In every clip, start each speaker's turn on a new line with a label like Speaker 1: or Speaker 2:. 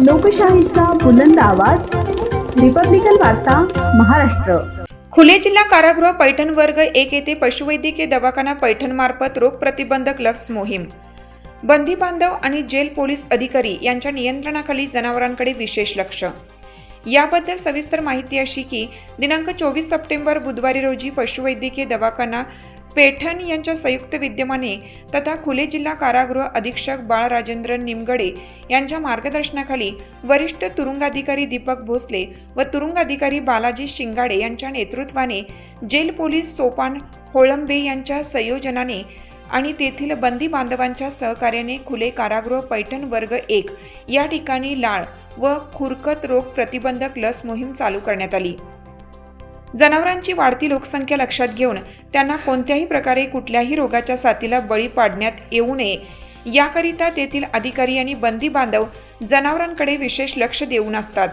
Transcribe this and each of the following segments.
Speaker 1: लोकशाहीचा बुलंद आवाज, रिपब्लिकन वार्ता, महाराष्ट्र।
Speaker 2: खुले जिल्हा कारागृह पैठण वर्ग 1 येथे पशुवैद्यकीय दवाखाना पैठण मार्फत रोग प्रतिबंधक लस मोहीम। बंदी बांधव आणि जेल पोलीस अधिकारी यांच्या नियंत्रणाखाली जनावरांकडे विशेष लक्ष। याबद्दल सविस्तर माहिती अशी की दिनांक 24 सप्टेंबर बुधवारी रोजी पशुवैद्यकीय दवाखाना पैठण यांच्या संयुक्त विद्यमाने तथा खुले जिल्हा कारागृह अधीक्षक बाळ राजेंद्र निमगडे यांच्या मार्गदर्शनाखाली वरिष्ठ तुरुंगाधिकारी दीपक भोसले व तुरुंगाधिकारी बालाजी शिंगाडे यांच्या नेतृत्वाने जेल पोलीस सोपान होळंबे यांच्या संयोजनाने आणि तेथील बंदी बांधवांच्या सहकार्याने खुले कारागृह पैठण वर्ग 1 या ठिकाणी लाळ व खुरकत रोग प्रतिबंधक लस मोहीम चालू करण्यात आली। जनावरांची वाढती लोकसंख्या लक्षात घेऊन त्यांना कोणत्याही प्रकारे कुठल्याही रोगाच्या साथीला बळी पाडण्यात येऊ नये याकरिता तेथील अधिकारी आणि बंदी बांधव जनावरांकडे विशेष लक्ष देऊन असतात,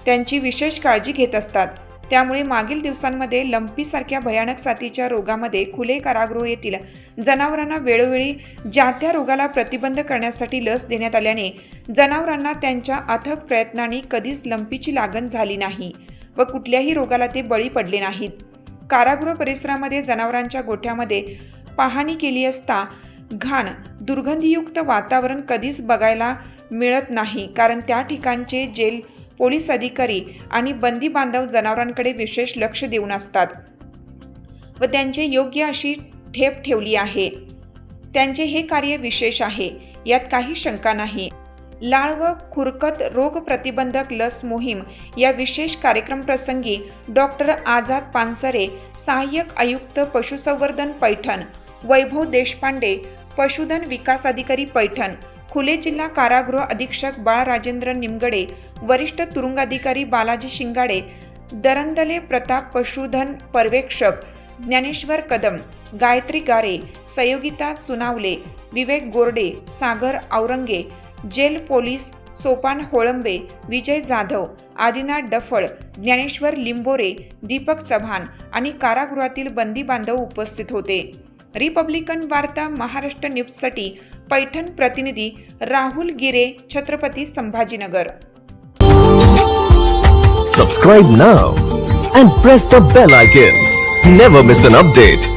Speaker 2: त्यांची विशेष काळजी घेत असतात। त्यामुळे मागील दिवसांमध्ये लंपी सारख्या भयानक साथीच्या रोगामध्ये खुले कारागृह येथील जनावरांना वेळोवेळी ज्या त्या रोगाला प्रतिबंध करण्यासाठी लस देण्यात आल्याने जनावरांना त्यांच्या अथक प्रयत्नांनी कधीच लंपीची लागण झाली नाही व कुठल्याही रोगाला ते बळी पडले नाहीत। कारागृह परिसरामध्ये जनावरांच्या गोठ्यामध्ये पाहणी केली असता घाण दुर्गंधीयुक्त वातावरण कधीच बघायला मिळत नाही, कारण त्या ठिकाणचे जेल पोलीस अधिकारी आणि बंदी बांधव जनावरांकडे विशेष लक्ष देऊन असतात व त्यांचे योग्य अशी ठेप ठेवली आहे। त्यांचे हे कार्य विशेष आहे, यात काही शंका नाही। लाळ व खुरकत रोग प्रतिबंधक लस मोहीम या विशेष कार्यक्रम प्रसंगी डॉक्टर आझाद पानसरे, सहाय्यक आयुक्त पशुसंवर्धन पैठण, वैभव देशपांडे, पशुधन विकास अधिकारी पैठण, खुले जिल्हा कारागृह अधीक्षक बाळ राजेंद्र निमगडे, वरिष्ठ तुरुंगाधिकारी बालाजी शिंगाडे, दरंदले प्रताप पशुधन पर्यवेक्षक ज्ञानेश्वर कदम, गायत्री गारे, संयोगिता चुनावले, विवेक गोरडे, सागर औरंगे, जेल पोलीस सोपान होळंबे, विजय जाधव, आदिनाथ डफळ, ज्ञानेश्वर लिंबोरे, दीपक चव्हाण आणि कारागृहातील बंदी बांधव उपस्थित होते। रिपब्लिकन वार्ता महाराष्ट्र न्यूजसाठी पैठण प्रतिनिधी राहुल गिरे, Chhatrapati Sambhajinagar.
Speaker 3: Subscribe now and press the bell icon. Never miss an update.